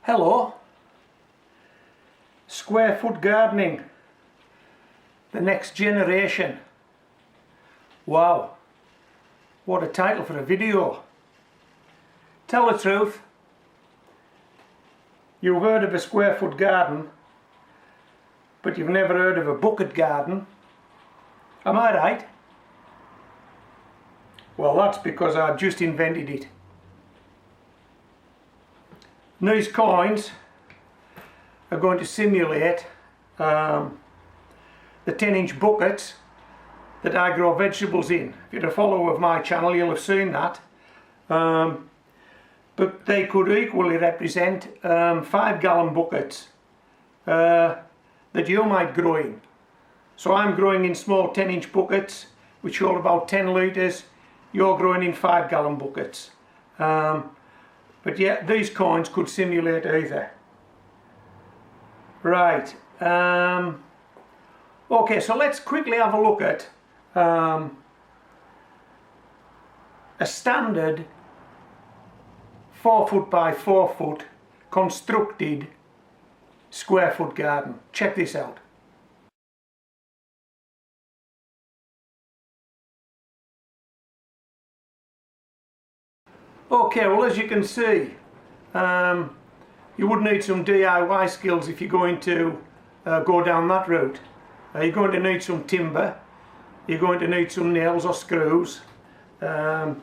Hello, square foot gardening, the next generation. Wow, what a title for a video. Tell the truth, you've heard of a square foot garden, but you've never heard of a bucket garden. Am I right? Well, that's because I've just invented it. These coins are going to simulate the 10-inch buckets that I grow vegetables in. If you're a follower of my channel, you'll have seen that. But they could equally represent 5-gallon buckets that you might grow in. So I'm growing in small 10-inch buckets which hold about 10 litres. You're growing in 5-gallon buckets. But yeah, these coins could simulate either. Right. Okay, so let's quickly have a look at a standard 4 foot by 4 foot constructed square foot garden. Check this out. Okay, well, as you can see, you would need some DIY skills if you're going to go down that route. You're going to need some timber, you're going to need some nails or screws, you're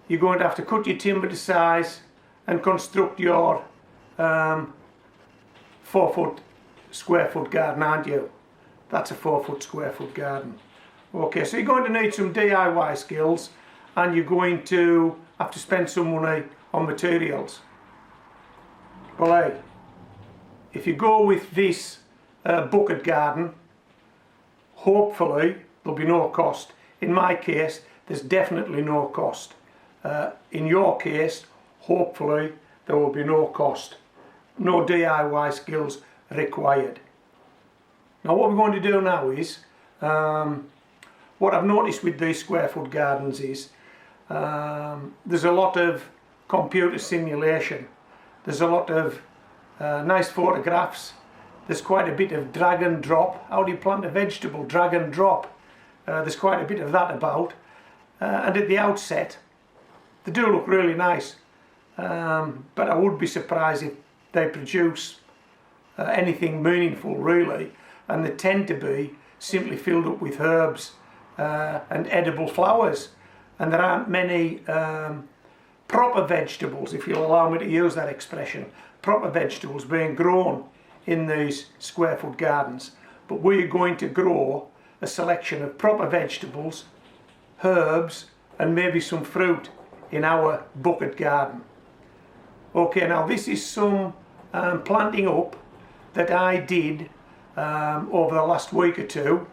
going to have to cut your timber to size and construct your 4 foot square foot garden, aren't you? That's a 4 foot square foot garden. Okay, so you're going to need some DIY skills, and you're going to have to spend some money on materials. Well, hey, if you go with this bucket garden, hopefully there'll be no cost. In my case, there's definitely no cost. In your case, hopefully there will be no cost. No DIY skills required. Now what we're going to do now is, what I've noticed with these square foot gardens is there's a lot of computer simulation, there's a lot of nice photographs, there's quite a bit of drag and drop. How do you plant a vegetable? Drag and drop. There's quite a bit of that about, and at the outset they do look really nice, but I would be surprised if they produce anything meaningful really, and they tend to be simply filled up with herbs and edible flowers, and there aren't many proper vegetables, if you'll allow me to use that expression, proper vegetables being grown in these square foot gardens. But we're going to grow a selection of proper vegetables, herbs and maybe some fruit in our bucket garden. Okay, now this is some planting up that I did over the last week or two.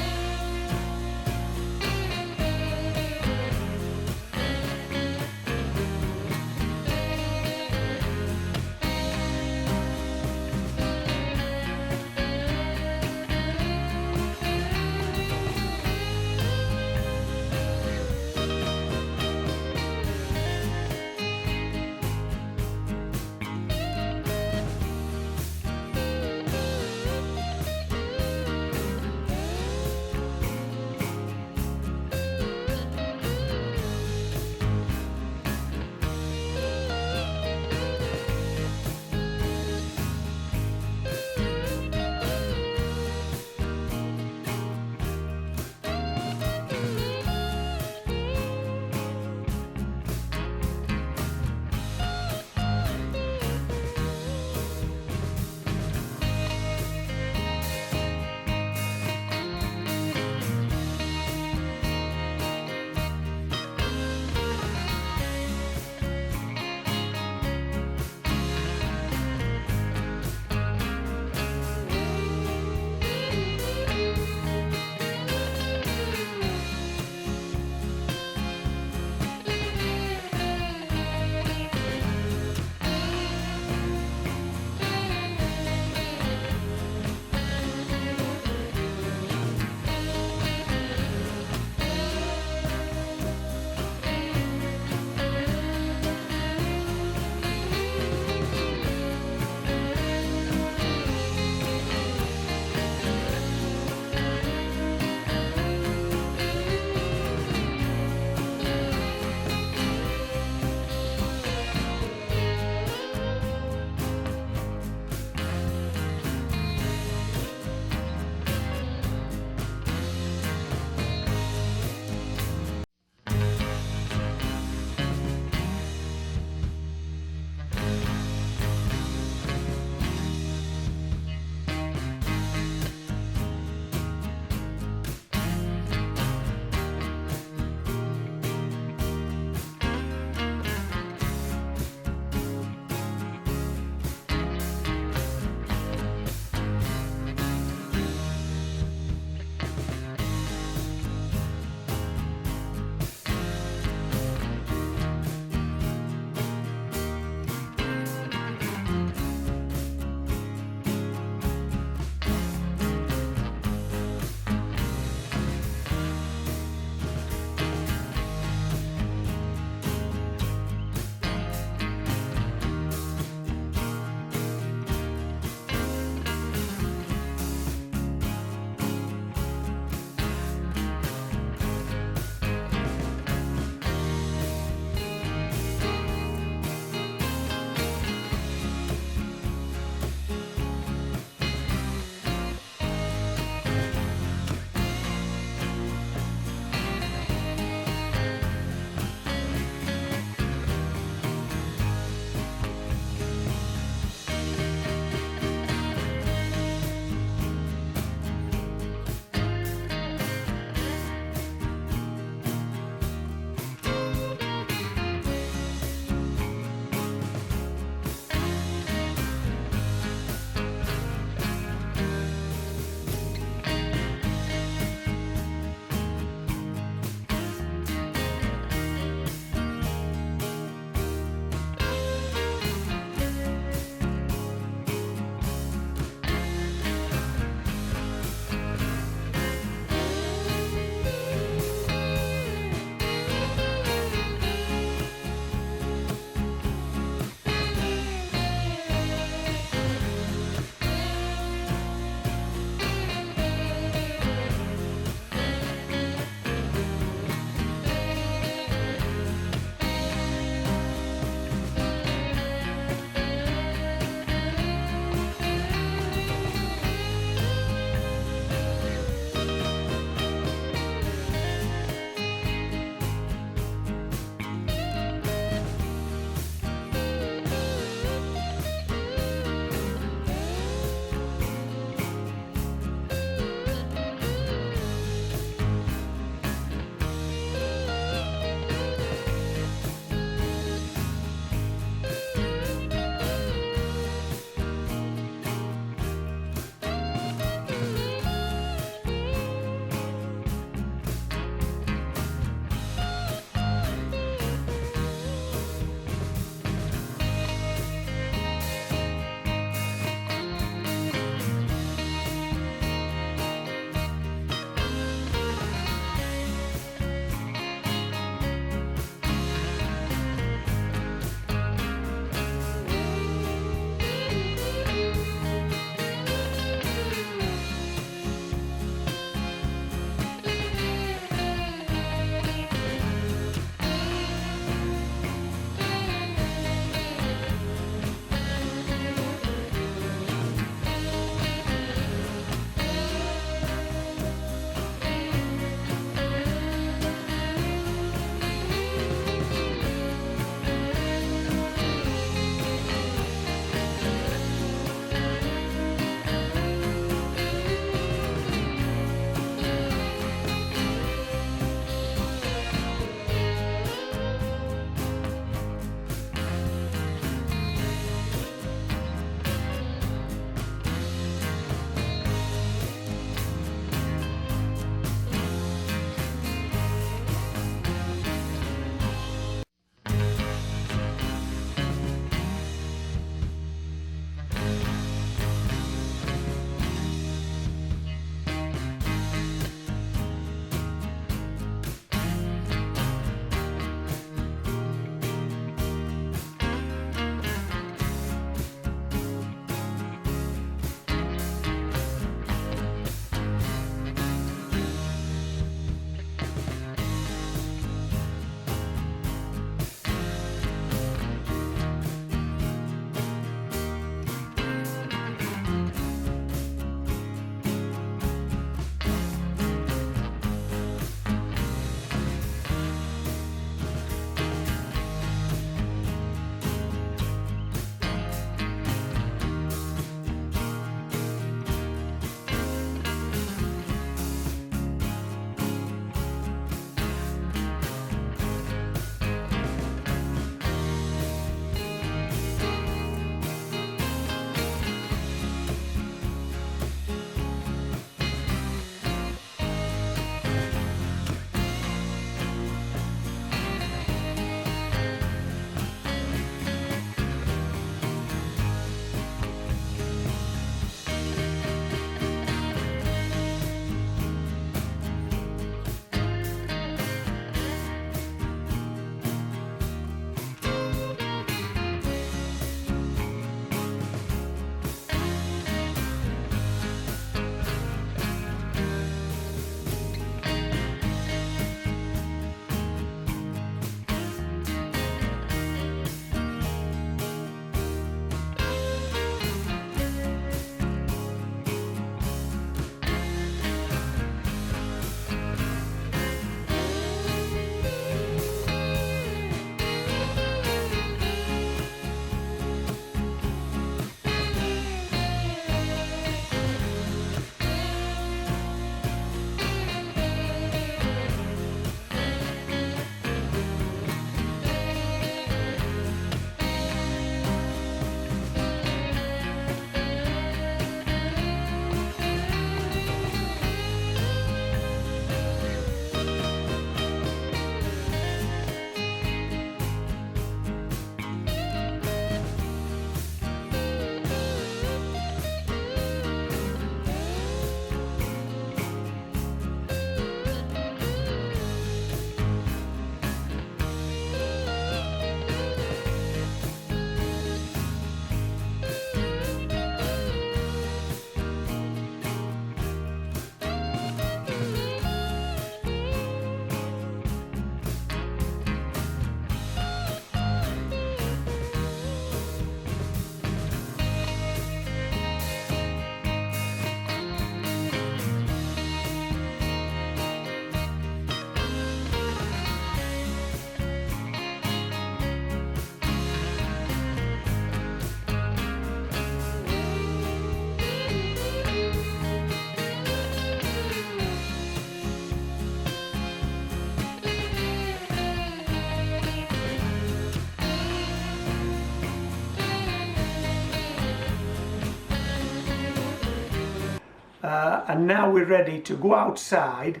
and now we're ready to go outside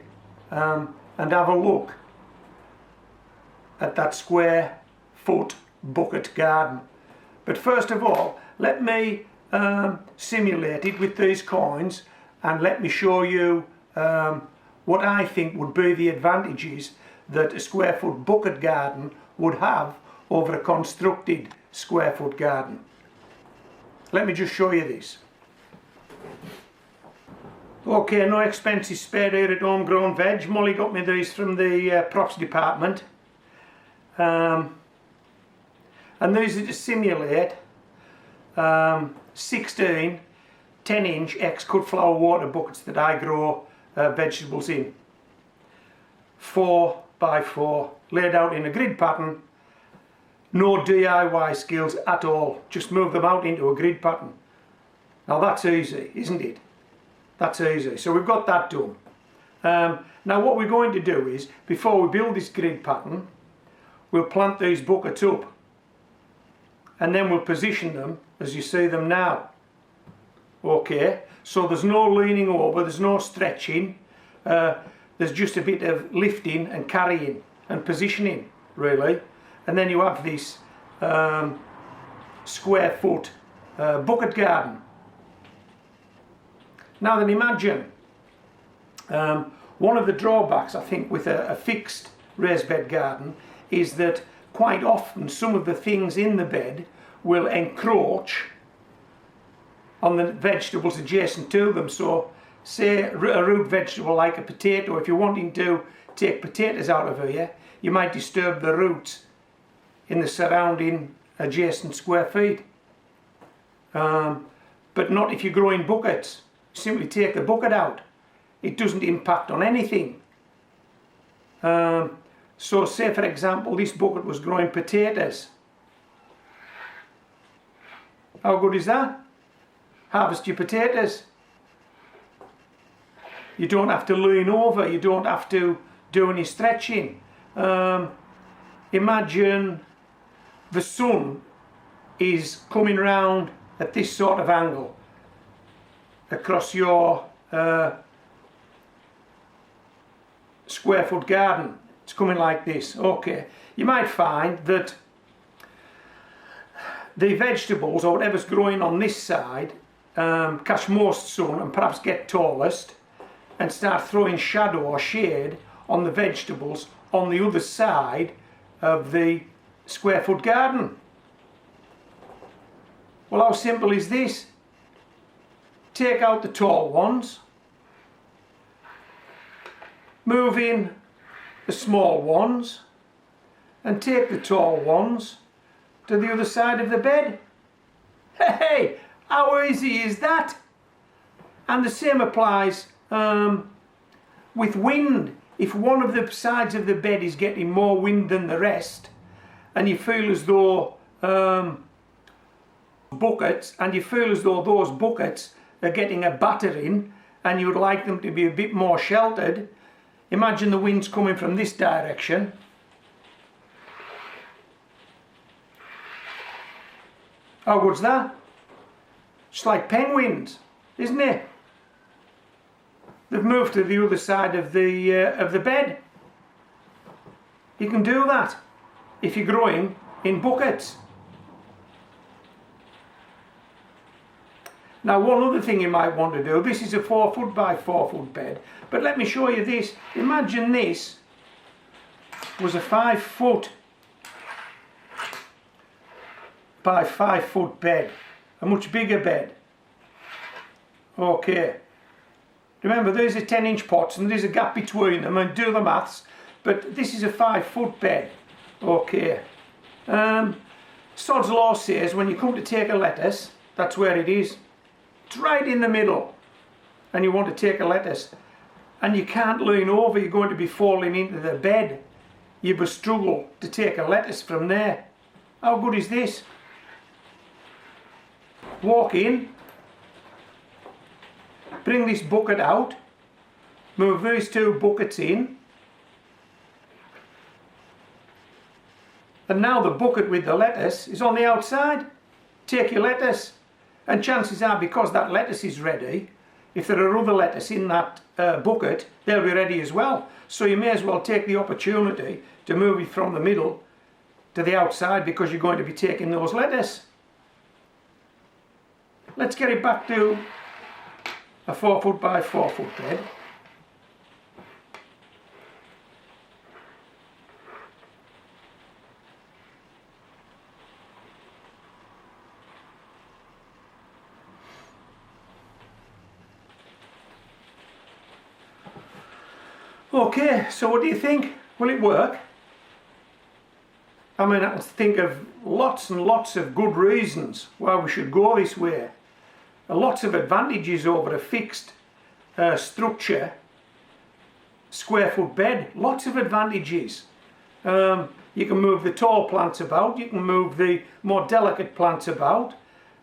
and have a look at that square foot bucket garden. But first of all, let me simulate it with these coins, and let me show you what I think would be the advantages that a square foot bucket garden would have over a constructed square foot garden. Let me just show you this. Okay, no expenses spared here at Homegrown Veg. Molly got me these from the props department. And these are to simulate 16 10-inch X cut flower water buckets that I grow vegetables in. 4 by 4, laid out in a grid pattern. No DIY skills at all, just move them out into a grid pattern. Now that's easy, isn't it? That's easy. So we've got that done. Now what we're going to do is, before we build this grid pattern, we'll plant these buckets up, and then we'll position them as you see them now. Okay, so there's no leaning over, there's no stretching, there's just a bit of lifting and carrying and positioning, really. And then you have this square foot bucket garden. Now then, imagine one of the drawbacks, I think, with a fixed raised bed garden is that quite often some of the things in the bed will encroach on the vegetables adjacent to them. So say a root vegetable like a potato, if you're wanting to take potatoes out of here, you might disturb the roots in the surrounding adjacent square feet. But not if you're growing buckets. Simply take the bucket out. It doesn't impact on anything. So say for example this bucket was growing potatoes. How good is that? Harvest your potatoes. You don't have to lean over, you don't have to do any stretching. Imagine the sun is coming round at this sort of angle across your square foot garden. It's coming like this. Okay, you might find that the vegetables or whatever's growing on this side catch most sun and perhaps get tallest and start throwing shadow or shade on the vegetables on the other side of the square foot garden. Well, how simple is this? Take out the tall ones, move in the small ones, and take the tall ones to the other side of the bed. Hey, how easy is that? And the same applies with wind. If one of the sides of the bed is getting more wind than the rest, and you feel as though those buckets are getting a battering and you would like them to be a bit more sheltered, imagine the wind's coming from this direction. How good's that? Just like penguins, isn't it? They've moved to the other side of the bed. You can do that if you're growing in buckets. Now, one other thing you might want to do, this is a 4 foot by 4 foot bed, but let me show you this. Imagine this was a 5 foot by 5 foot bed, a much bigger bed. Okay, remember these are 10-inch pots and there's a gap between them, and do the maths, but this is a 5 foot bed. Okay, Sod's Law says when you come to take a lettuce, that's where it is. It's right in the middle, and you want to take a lettuce and you can't lean over, you're going to be falling into the bed. You must struggle to take a lettuce from there. How good is this? Walk in, bring this bucket out, move these 2 buckets in, and now the bucket with the lettuce is on the outside. Take your lettuce, and chances are, because that lettuce is ready, if there are other lettuce in that bucket, they'll be ready as well. So you may as well take the opportunity to move it from the middle to the outside, because you're going to be taking those lettuce. Let's get it back to a 4 foot by 4 foot bed. Okay, so what do you think? Will it work? I mean, I can think of lots and lots of good reasons why we should go this way. Lots of advantages over a fixed structure, square foot bed. Lots of advantages. You can move the tall plants about, you can move the more delicate plants about.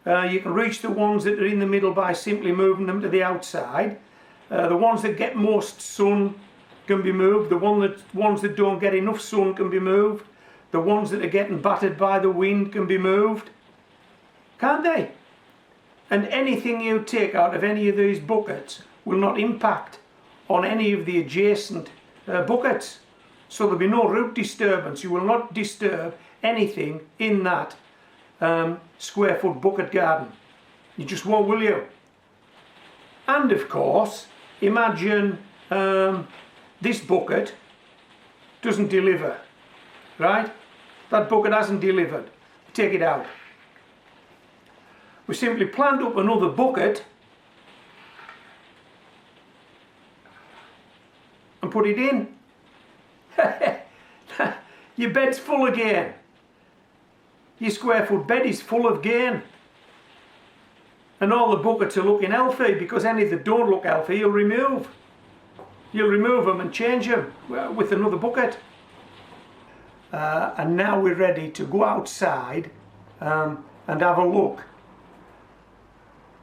You can reach the ones that are in the middle by simply moving them to the outside. The ones that get most sun can be moved. The ones that don't get enough sun can be moved. The ones that are getting battered by the wind can be moved. Can't they? And anything you take out of any of these buckets will not impact on any of the adjacent buckets. So there'll be no root disturbance. You will not disturb anything in that square foot bucket garden. You just won't, will you? And of course, imagine this bucket doesn't deliver, right? That bucket hasn't delivered. Take it out. We simply plant up another bucket and put it in. Your bed's full again. Your square foot bed is full of gain. And all the buckets are looking healthy, because any that don't look healthy you'll remove. You'll remove them and change them with another bucket. And now we're ready to go outside and have a look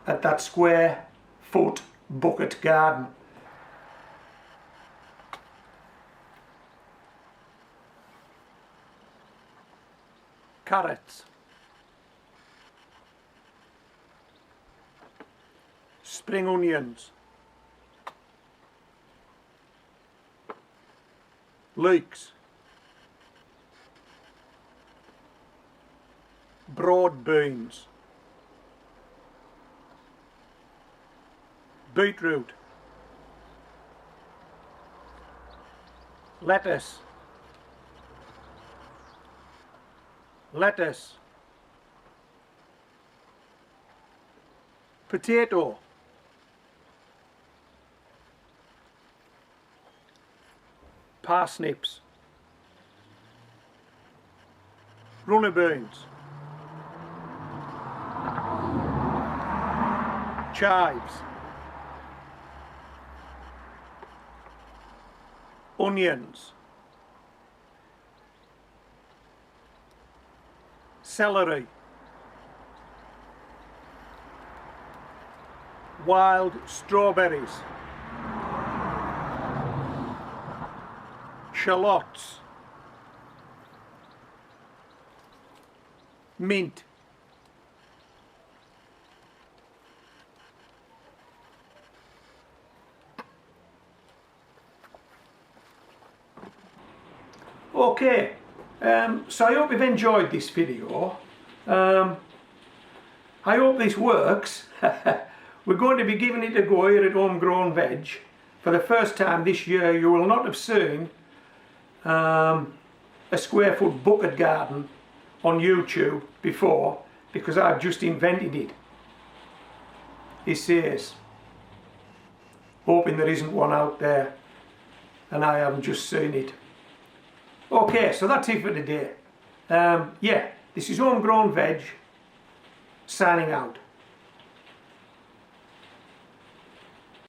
at that square foot bucket garden. Carrots, spring onions, leeks, broad beans, beetroot, lettuce, potato, parsnips, runner beans, chives, onions, celery, wild strawberries, shallots, mint, okay, so I hope you've enjoyed this video. I hope this works. We're going to be giving it a go here at Homegrown Veg. For the first time this year, you will not have seen a square foot bucket garden on YouTube before, because I've just invented it. He says, hoping there isn't one out there and I haven't just seen it. Okay, so that's it for today. Yeah, this is Homegrown Veg signing out.